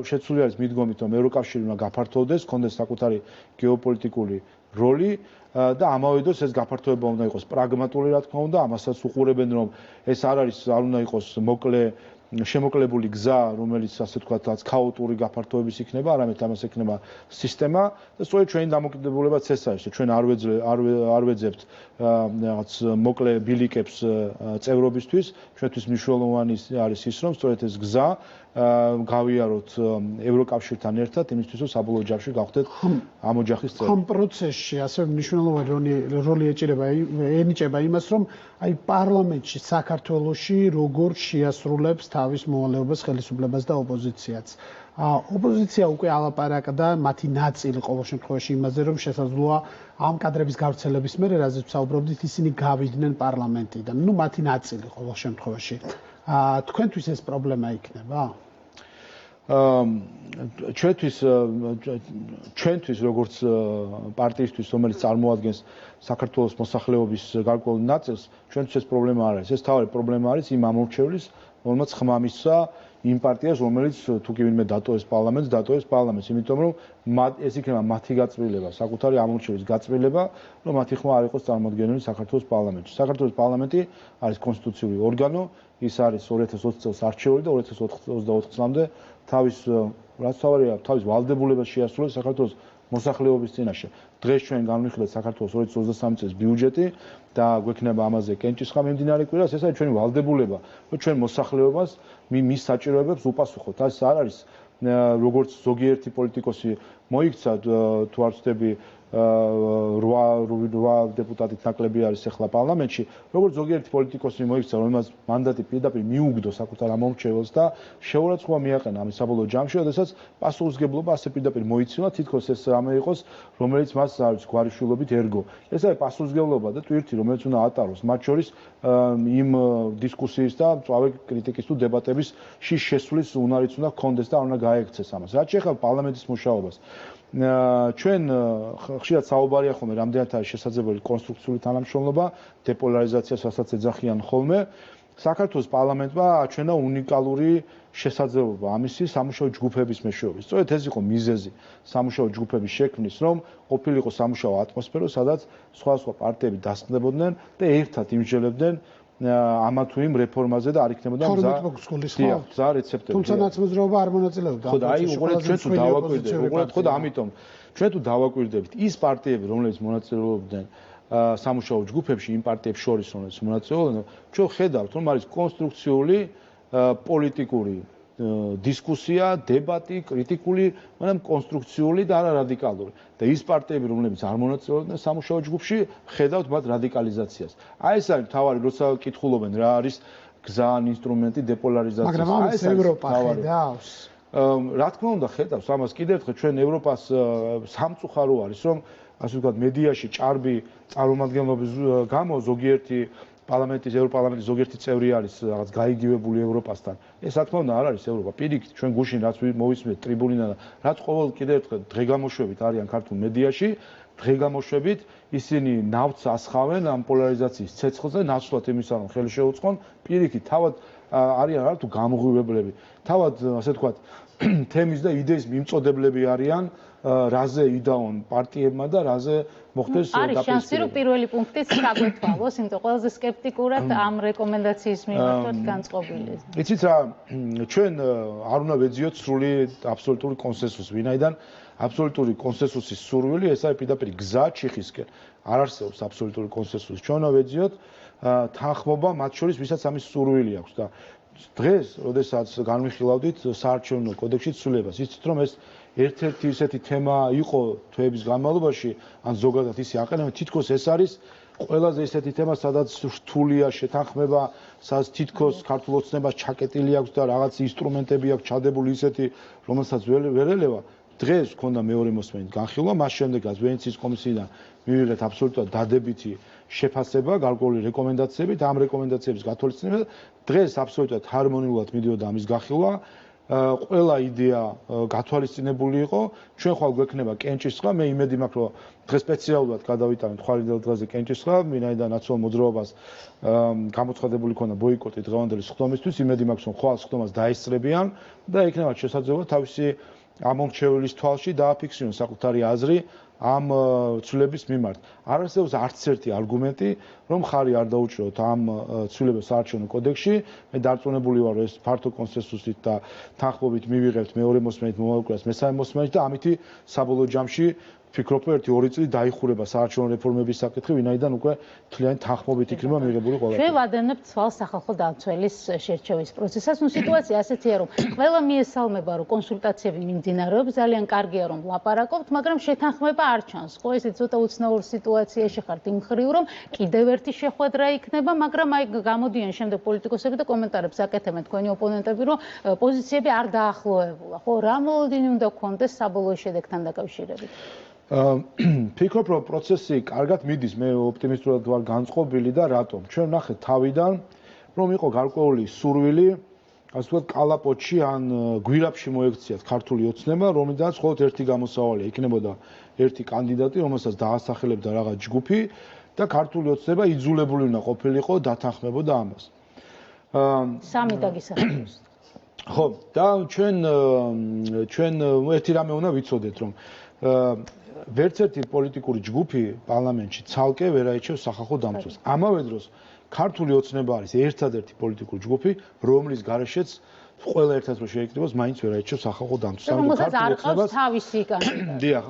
შეცვლილი არის მიდგომით, რომ ევროკავშირი უნდა გაფართოვდეს, ჰქონდეს საკუთარი გეოპოლიტიკური როლი და ამავე დროს ეს გაფართოება უნდა იყოს პრაგმატული, რა თქმა უნდა, ამასაც უყურებენ, რომ ეს არ უნდა იყოს შემოკლებული გზა, რომელიც ასე ვთქვათ, რაც ქაოტური გაფართოების იქნება, არამედ ამას ექნება სისტემა და სწორედ ჩვენი დამოკიდებულებაც ეს არის, რომ ჩვენ არ ვეძებთ რაღაც მოკლე ბილიკებს წევრობისთვის, ჩვენთვის მნიშვნელოვანი არის ის, რომ სწორედ ეს გზა გავიაროთ ევროკავშირთან ერთად, იმისთვის რომ საბოლოო ჯამში გავხდეთ ამ ოჯახის წევრი. ამ პროცესში ასევე მნიშვნელოვანი როლი ენიჭება იმას, რომ აი პარლამენტში საქართველოში როგორ შეასრულებს თავის მოვალეობას ხელისუფლებას და ოპოზიციაც. ოპოზიცია უკვე ალაპარაკდა მათი ნაწილი ყოველ შემთხვევაში იმაზე, რომ შესაძლოა ამ კადრების გავრცელების მერე, რაზეც ვსაუბრობდით, ისინი გავიდნენ პარლამენტიდან. ნუ მათი ნაწილი ყოველ შემთხვევაში. თქვენთვის ეს პრობლემა იქნება? ჩვენთვის როგორც პარტიისთვის, რომელიც წარმოადგენს საქართველოს მოსახლეობის გარკვეულ ნაწილს, ჩვენთვის ეს პრობლემა არ არის. ეს თავი პრობლემა არის იმ ამორჩევლის, რომელმაც ხმა მისცა იმ პარტიას, რომელიც თუ კი ვინმე დატოვეს პარლამენტს, იმიტომ რომ ეს იქნება მათი გაწმილება, საკუთარი ამორჩევის გაწმილება, რომ მათი ხმა არ იყოს წარმოადგენილი საქართველოს პარლამენტში. საქართველოს პარლამენტი არის კონსტიტუციური ორგანო, ის არის 2020 წელს არჩეული და 2024 წლამდე თავის ვალდებულებას შეასრულებს საქართველოს მოსახლეობის წინაშე. დღეს ჩვენ განვიხილეთ საქართველოს 2023 წლის ბიუჯეტი და გვექნება ამაზე კენჭისყრა მიმდინარე კვირას, ეს არის ჩვენი ვალდებულება, რომ ჩვენ მოსახლეობას მის საჭიროებებს უპასუხოთ. ეს არ არის როგორც ზოგიერთი პოლიტიკოსი მოიქცა თუ არ ვცდები 8 დეპუტატით ნაკლები არის ახლა პარლამენტში, როგორც ზოგიერთი პოლიტიკოსი მოიქცა, რომელმაც მანდატი პირდაპირ მიუგდო საკუთარ ამომრჩეველს და შეურაცხყოფა მიაყენა ამის საბოლოო ჯამში, როდესაც პასუხისმგებლობა ასე პირდაპირ მოიცინა, თითქოს ეს რამე იყოს, რომელიც მას არის გვარიშვილობით ერგო. ეს არის პასუხისმგებლობა და ტვირთი, რომელიც უნდა ატაროს, მათ შორის იმ დისკუსიის და მწვავე კრიტიკის თუ დებატების შესვლის უნარიც უნდა ჰქონდეს და არ უნდა გაექცეს ამას. რაც შეეხება პარლამენტის მუშაობას, ჩვენ ხშირად საუბარია ხოლმე, რამდენად არის შესაძლებელი კონსტრუქციული თანამშრომლობა, დეპოლარიზაციას, რასაც ეძახიან ხოლმე. საქართველოს პარლამენტმა აჩვენა უნიკალური შესაძლებლობა ამისი სამუშაო ჯგუფების მეშვეობით. სწორედ ეს იყო მიზეზი სამუშაო ჯგუფების შექმნის, რომ ყოფილიყო სამუშაო ატმოსფერო, სადაც სხვადასხვა პარტიები დასყნდებოდნენ და ერთად იმსჯელებდნენ ამა თუ იმ რეფორმაზე და არ იქნებოდა გზა რეცეპტები. თუმცა ნაცმოძრაობა არ მონაწილეობდა. ხო და აი უყურეთ ჩვენ თუ დავაკვირდებით, უყურეთ ხო და ამიტომ ჩვენ თუ დავაკვირდებით ის პარტიები, რომლებიც მონაწილეობდნენ სამუშაო ჯგუფებში, იმ პარტიებს შორის, რომლებიც მონაწილეობდნენ, ჩვენ ხედავთ, რომ არის კონსტრუქციული პოლიტიკური დისკუსია, დებატი, კრიტიკული, მაგრამ კონსტრუქციული და არა რადიკალური. და ის პარტიები, რომლებიც არ მონაწილეობდნენ სამუშაო ჯგუფში, ხედავთ მათ რადიკალიზაციას. აი ეს არის თავარი, როცა კითხულობენ რა არის გზა, ინსტრუმენტი დეპოლარიზაციის. მაგრამ ამას ევროპა ხედავს. რა თქმა უნდა ხედავს, ამას კიდევ ერთხელ ჩვენ ევროპას სამწუხარო არის, რომ ასე ვთქვათ, მედიაში ჭარბი წარმომადგენლობის გამო ზოგიერთი პარლამენტის, ევროპარლამენტის ზოგიერთი წევრი არის რაღაც გაიგივებული ევროპასთან. ეს რა თქმა უნდა არ არის ევროპა. პირიქით, ჩვენ გუშინ რაც მოვისმენთ ტრიბუნიდან, რაც ყოველ კიდევ ერთხელ დღეგამოშვებით არიან ქართულ მედიაში, დღეგამოშვებით ისინი ნავთს ასხავენ ამ პოლარიზაციის ცეცხლზე, ნაცვლად იმისა, რომ ხელი შეუწყონ, პირიქით, თავად არიან რა თუ გამღვივებლები. თავად, ასე ვთქვათ, თემის და იდეის მიმწოდებლები არიან, რაზე იდაონ პარტიებმა და რაზე მოხდეს დაპირისპირება. არის შანსი, რომ პირველი პუნქტიც გაგვეთვალოს, იმიტომ ყველაზე სკეპტიკურად ამ რეკომენდაციის მიმართ განწყობილი. იცით რა, ჩვენ არ უნდა ვეძიოთ სრული აბსოლუტური კონსენსუსი, ვინაიდან აბსოლუტური კონსენსუსის სურვილი ეს არის პირდაპირ გზა ჩიხისკენ. არ არსებობს აბსოლუტური კონსენსუსი. ჩვენ უნდა ვეძიოთ თანხმობა მათ შორის, ვისაც ამის სურვილი აქვს და დღეს, როდესაც განვიხილავდით საარჩევნო კოდექსში ცვლილებას, იცით რომ ეს ერთ-ერთი ისეთი თემა იყო თვეების განმავლობაში, ან ზოგადად ისე აყენებენ, თითქოს ეს არის ყველაზე ისეთი თემა, სადაც რთულია შეთანხმება, სადაც თითქოს ქართულ ოცნებას ჩაკეტილი აქვს და რაღაც ინსტრუმენტები აქვს ჩადებული ისეთი, რომელსაც ვერ ელევა. დღეს ქონდა მეორე მოსმენით განხილვა, მას შემდეგაც ვენეციის კომისიიდან მივიღეთ აბსოლუტურად დადებითი შეფასება, გარკვეული რეკომენდაციები და ამ რეკომენდაციების გათვალისწინება. დღეს აბსოლუტურად ჰარმონიულად მიდიოდა ამის განხილვა. ყველა იდეა გათვალისწინებული იყო. ჩვენ ხვალ გვექნება კენჭისყრა, მე იმედი მაქვს, რომ დღეს სპეციალურად გადავიტანოთ ხვალინდელ დღეზე კენჭისყრა, ვინაიდან ნაცვალ მოძრაობას გამოცხადებული ქონა ბოიკოტი დღევანდელი სხდომისთვის, იმედი მაქვს, რომ ხვალ სხდომას დაესწრებიან და იქნება შესაძლებლობა თავისი ამომრჩეველის თვალში დააფიქსირონ საკუთარი აზრი ამ ცვლილების მიმართ. არ არსებობს არც ერთი არგუმენტი, რომ ხარი არ დაუჭიროთ ამ ცვლილებას საარჩევნო კოდექსში. მე დარწმუნებული ვარ, რომ ეს ფართო კონსენსუსით და თანხმობით მივიღებთ მეორე მოსმენით, მომაკვირვას მესამე მოსმენით და ამითი საბოლოო ჯამში ვფიქრობ, რომ 1-2 წელი დაიხურება საარჩევნო რეფორმების საკითხი, ვინაიდან უკვე თლიანი თანხმობით იქნება მიღებული ყველაფერი. ჩვენ ვადენებთ ცვალ სახალხო დამცველის შერჩევის პროცესას. ნუ სიტუაცია ასეთია, რომ ყველა მიესალმება, რომ კონსულტაციები მიმდინარეობს, ძალიან კარგია, რომ ლაპარაკობთ, მაგრამ შეთანხმება არ ჩანს. ხო, ესე ცოტა უცნაურ სიტუაციაში ხართ იმ ხრივ, რომ კიდევ ერთი შეხვედრა იქნება, მაგრამ აი გამოდიან შემდეგ პოლიტიკოსები და კომენტარებს აკეთებენ თქვენი ოპონენტები, რომ პოზიციები არ დაახლოებულა. ხო, რა მოლოდინი უნდა გქონდეს საბოლოო შედეგთან დაკავშირებით? ფიქრობ, რომ პროცესი კარგად მიდის, მე ოპტიმისტურად ვარ განწყობილი და რატომ? ჩვენ ნახეთ თავიდან, რომ იყო გარკვეული სურვილი, ასე ვთქვათ, კალაპოტში ან გვირაბში მოექციათ ქართული ოცნება, რომლიდანაც მხოლოდ ერთი გამოსავალია, იქნებოდა ერთი კანდიდატი, რომელსაც დაასახელებდა რაღაც ჯგუფი და ქართული ოცნება იძულებული უნდა ყოფილიყო დათანხმებოდა ამას. სამი დაგისახელოს. ხო, და ჩვენ ერთი რამე უნდა ვიცოდეთ, რომ ვერც ერთი პოლიტიკური ჯგუფი პარლამენტში ცალკე ვერ აიჩევს სახალხო დამცველს. ამავე დროს ქართული ოცნება არის ერთადერთი პოლიტიკური ჯგუფი, რომლის გარეშეც ყველა ერთად რო შეიკრიბოს, მაინც ვერ აიჩევს სახალხო დამცველს. რომელსაც არ ყავს თავისი კანდიდატი. დიახ,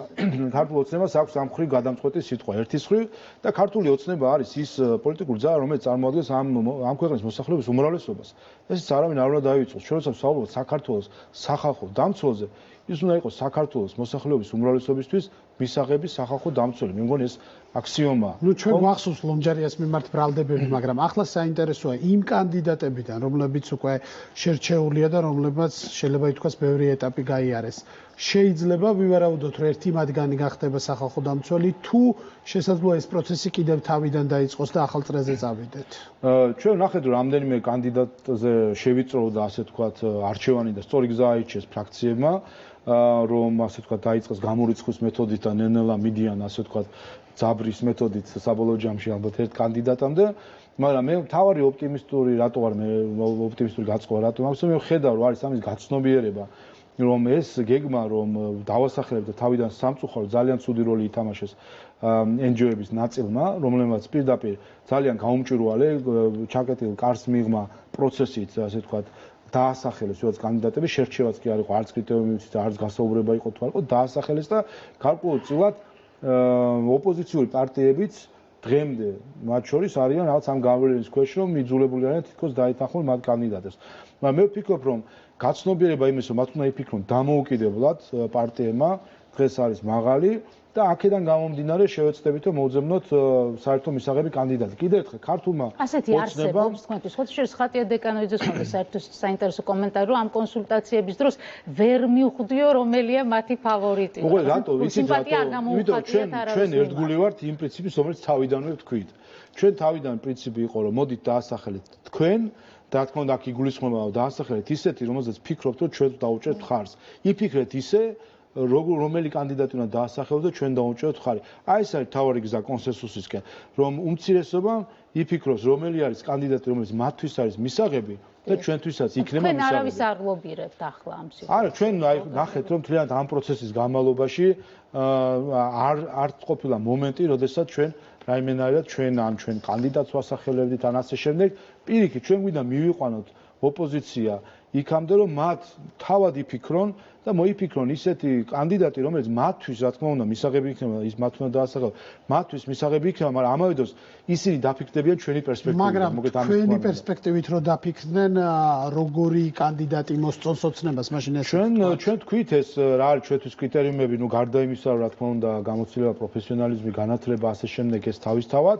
ქართულ ოცნებას აქვს ამ ხრივ გადამწყვეტი სიტყვა, ერთის ხრივ და ქართული ოცნება არის ის პოლიტიკური ძალა, რომელიც წარმოადგენს ამ ქვეყნის მოსახლეობის უმრავლესობას. ესეც არავინ არ უნდა დაივიწყოს. ჩვენ როცა ვსაუბრობთ საქართველოს სახალხო დამცველზე, ის უნდა იყოს საქართველოს მოსახლეობის უმრავლესობისთვის მისაღები სახალხო დამცველი. მე მგონი ეს აქსიომაა. ნუ ჩვენ გვახსოვს ლომჯარიას მიმართ ბრალდებები, მაგრამ ახლა საინტერესოა იმ კანდიდატებიდან, რომლებიც უკვე შერჩეულია და რომლებმაც შეიძლება ითქვას ბევრი ეტაპი გაიარეს. შეიძლება ვივარაუდოთ, რომ ერთი მათგანი გახდება სახალხო დამცველი, თუ შესაძლოა ეს პროცესი კიდევ თავიდან დაიწყოს და ახალ წრეზე წავიდეთ. ჩვენ ნახეთ, რომ რამდენიმე კანდიდატზე შევიწროდა, ასე ვთქვათ, არჩევანი და სწორი გზა აირჩიეს ფრაქციებმა, რომ ასე ვთქვათ, დაიწყოს გამორიცხვის მეთოდით და ნელ-ნელა მიდიან, ასე ვთქვათ, ძაბრის მეთოდით საბოლოო ჯამში ალბათ ერთ კანდიდატამდე, მაგრამ მე თავარი ოპტიმისტური, რატო ვარ მე ოპტიმისტური გაწყობა, რატომ აქვს, მე ვხედავ, რომ არის ამის გაცნობიერება, რომ ეს გეგმა, რომ დავასახელებთ და თავიდან სამწუხაროდ ძალიან ცუდი როლი ითამაშეს NGO-ების ნაწილმა, რომლებმაც პირდაპირ ძალიან გაუმჭვირვალე, ჩაკეტილ კარს მიღმა პროცესით, ასე ვთქვათ, დაასახელეს ვიღაც კანდიდატები, შერჩევაც კი არ იყო, არც კრიტერიუმი მიცით, არც გასაუბრება იყო თუ არ იყო, დაასახელეს და გარკვეულწილად ოპოზიციური პარტიებიც დღემდე მათ შორის არიან რაღაც ამ გავლენის ქვეშ, რომ მიძულებული არიან თითქოს დაეთანხმონ მათ კანდიდატებს. მაგრამ მე ვფიქრობ, რომ გაცნობიერება იმის, რომ მათ უნდა იფიქრონ დამოუკიდებლად პარტიებმა, დღეს არის მაღალი და აქედან გამომდინარე შევეცდებით, რომ მოვძებნოთ საერთო მისაღები კანდიდატი. კიდევ ერთხელ ქართულმა ასეთი არსებობს თქვენთვის. ხო, შეიძლება ხატია დეკანოიძეს ხონდა საერთო საინტერესო კომენტარი, რომ ამ კონსულტაციების დროს ვერ მივხვდიო, რომელია მათი ფავორიტი. მოგე რატო, ვიცით რატო? იმიტომ ჩვენ ერთგული ვართ იმ პრინციპის, რომელიც თავიდანვე ვთქვით. ჩვენ თავიდან პრინციპი იყო, რომ მოდით დაასახელეთ თქვენ და თქმა უნდა აქ იგულისხმება დაასახელეთ ისეთი, რომელზეც ფიქრობთ, რომ ჩვენ დავუჭერთ ხარს. იფიქრეთ ისე რომელი კანდიდატი უნდა დაასახელოს და ჩვენ დავუჭერთ ხარი. აი ეს არის თავარი გზა კონსენსუსისკენ, რომ უმცირესობამ იფიქროს, რომელი არის კანდიდატი, რომელიც მათთვის არის მისაღები და ჩვენთვისაც იქნება მისაღები. თქვენ არავის არ ლობირებთ ახლა ამ სიტყვას. არა, ჩვენ აი ნახეთ, რომ მთლიანად ამ პროცესის განმავლობაში არ ყოფილა მომენტი, როდესაც ჩვენ რაიმენარად ჩვენ კანდიდატს ვასახელებდით ან ასე შემდეგ. პირიქით, ჩვენ გვინდა მივიყვანოთ ოპოზიცია იქამდე, რომ მათ თავად იფიქრონ და მოიფიქრონ ისეთი კანდიდატი, რომელიც მათთვის, რა თქმა უნდა, მისაღები იქნება, ის მათ უნდა დაასახელოს, მათთვის მისაღები იქნება, მაგრამ ამავე დროს ისინი დაფიქრდებიან ჩვენი პერსპექტივით. მაგრამ ჩვენი პერსპექტივით რო დაფიქრდნენ, როგორი კანდიდატი მოსწონს ოცნებას, მაშინ ეს ჩვენ თქვით ეს რა არის ჩვენთვის კრიტერიუმები, ნუ გარდა იმისა, რა თქმა უნდა, გამოცდილება, პროფესიონალიზმი, განათლება, ასე შემდეგ ეს თავისთავად,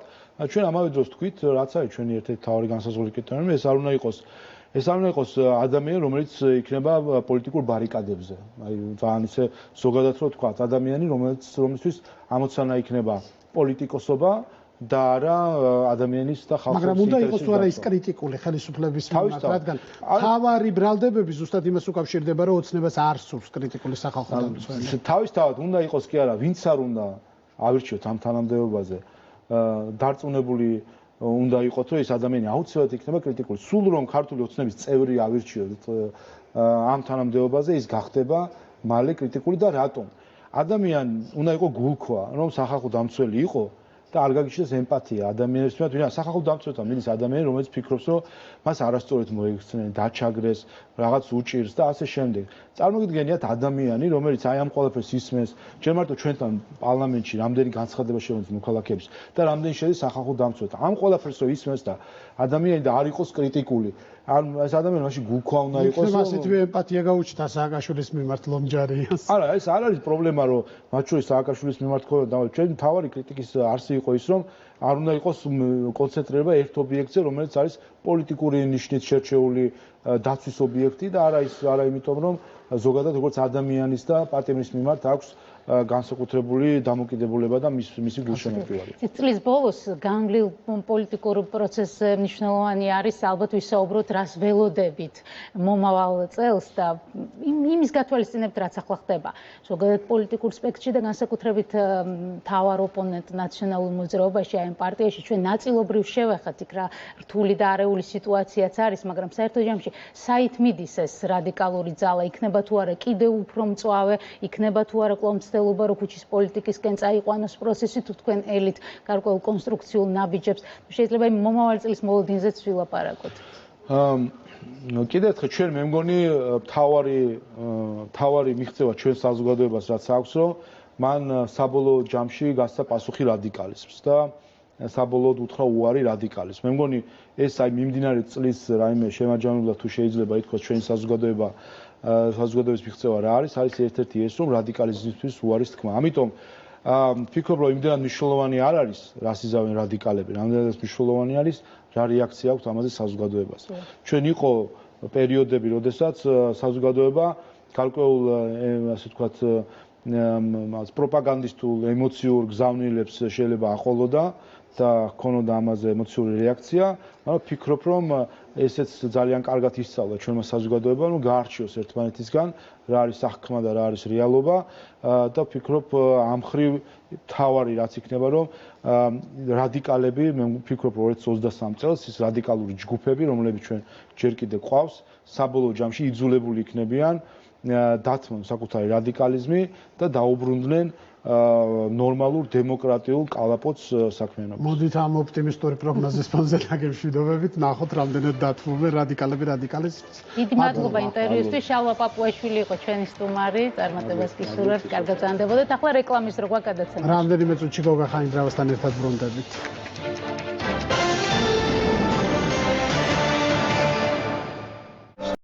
ჩვენ ამავე დროს თქვით, რაც არის ჩვენი ერთ-ერთი თავი განსაზღვრული კრიტერიუმი, ეს არ უნდა იყოს ადამიანი, რომელიც იქნება პოლიტიკურ ბარიკადებზე. აი ძალიან ისე ზოგადად რო თქვა, ადამიანი, რომელისთვის ამოცანა იქნება პოლიტიკოსობა და არა ადამიანის და ხალხის მაგრამ უნდა იყოს თუ არა ის კრიტიკული ხელისუფლების მიმართ, რადგან თავარი ბრალდებები ზუსტად იმას უკავშირდება, რომ ოცნებას არ სურს კრიტიკული სახალხო დამცველი. თავისთავად უნდა იყოს კი არა, ვინც არ უნდა ავირჩიოთ ამ თანამდებობაზე დარწმუნებული უნდა იყოს, რომ ეს ადამიანი აუცილებლად იქნება კრიტიკული. სულ რომ ქართული ოცნების წევრი ავირჩიოთ ამ თანამდებობაზე, ის გახდება მალე კრიტიკული და რატომ? ადამიანი უნდა იყოს გულქვა, რომ სახალხო დამცველი იყო და არ გაგიჩნდეს ემპათია ადამიანებისმაც, ვინაც სახალხო დამცველთან მიდის ადამიანი, რომელიც ფიქრობს, რომ მას არასწორად მოიქცნენ, დაჩაგრეს, რაღაც უჭირს და ასე შემდეგ. წარმოგიდგენიათ ადამიანი, რომელიც აი ამ ყველაფერს ისმენს, ჯერ მარტო ჩვენთან პარლამენტში რამდენი განცხადება შეუძლიათ მოქალაქეებს და რამდენი შედის სახალხო დამცველთან. ამ ყველაფერს რო ისმენს და ადამიანი და არ იყოს კრიტიკული, ან ეს ადამიანი მაშინ გულქვა უნდა იყოს. ასეთვე ემპათია გაუჩნდა სააკაშვილის მიმართ ლომჯარიას. არა, ეს არ არის პრობლემა, რომ მათ შორის სააკაშვილის მიმართ ხო ჩვენ თავარი კრიტიკის არსი იყო ის, რომ არ უნდა იყოს კონცენტრირება ერთ ობიექტზე, რომელიც არის პოლიტიკური ნიშნით შერჩეული დაცვის ობიექტი და არა იმიტომ, რომ ზოგადად როგორც ადამიანის და პარტიის მიმართ აქვს განსაკუთრებული დამოკიდებულება და მისი გულშემატკივარი. წლის ბოლოს განვლილ პოლიტიკურ პროცესზე მნიშვნელოვანი არის ალბათ ვისაუბროთ რას ველოდებით მომავალ წელს და იმის გათვალისწინებთ რაც ახლა ხდება. ზოგადად პოლიტიკურ სპექტრში და განსაკუთრებით მთავარ ოპონენტ ნაციონალურ მოძრაობაში აი ამ პარტიაში ჩვენ ნაწილობრივ შევეხეთ იქ რა რთული და არეული სიტუაციაც არის, მაგრამ საერთო ჯამში საით მიდის ეს რადიკალური ძალა, იქნება თუ არა კიდევ უფრო მწვავე, იქნება თუ არა კვლავ მცდელობა რომ ქუჩის პოლიტიკისკენ წაიყვანოს პროცესი თუ თქვენ ელით გარკვეულ კონსტრუქციულ ნაბიჯებს შეიძლება იმ მომავალ წლის მოლოდინზეც ვილაპარაკოთ. კიდევ ერთხელ ჩვენ მე მგონი თავარი მიღწევა ჩვენ საზოგადოებას რაც აქვს, რომ მან საბოლოო ჯამში გასცა პასუხი რადიკალიზმს და საბოლოოდ უთხრა უარი რადიკალიზმს. მე მგონი ეს აი მიმდინარე წლის რაიმე შემაჯამებლად თუ შეიძლება ითქვას ჩვენი საზოგადოება საზოგადოების მიღწევა რა არის ერთ-ერთი ეს რომ რადიკალიზმისთვის უარის თქმა. ამიტომ ფიქრობ რომ იმდენად მნიშვნელოვანი არ არის რას იზავენ რადიკალები, რამდენადაც მნიშვნელოვანი არის რა რეაქცია აქვს ამაზე საზოგადოებას. ჩვენ იყო პერიოდები, როდესაც საზოგადოება გარკვეულ ასე ვთქვათ პროპაგანდისტულ ემოციურ გზავნილებს შეიძლება აყოლოდა და ჰქონოდა ამაზე ემოციური რეაქცია, მაგრამ ფიქრობ რომ ესეც ძალიან კარგად ისწავლა ჩვენმა საზოგადოებამ რომ გაარჩიოს ერთმანეთისგან რა არის აღქმა და რა არის რეალობა და ფიქრობ ამ მხრივ თავარი რაც იქნება რომ რადიკალები მე ვფიქრობ 2023 წელს ის რადიკალური ჯგუფები რომლებიც ჩვენ ჯერ კიდე გვყავს საბოლოო ჯამში იძულებული იქნებიან დათმონ საკუთარი რადიკალიზმი და დაუბრუნდნენ ნორმალურ დემოკრატიულ კალაპოტს საქმიანობას. მოდით ამ ოპტიმისტური პროგნოზის ფონზე ნაგებშვიდობებით ნახოთ რამდენად დათმობენ რადიკალები რადიკალიზმს. დიდი მადლობა ინტერვიუსთვის. შალვა პაპუაშვილი იყო ჩვენი სტუმარი, წარმატებას გისურვებთ, კარგად გრძანდებოდეთ. ახლა რეკლამის რო გვაქვს გადაცემა. რამდენიმე წუთში გოგა ხაინდრავასთან ერთად ბრუნდებით.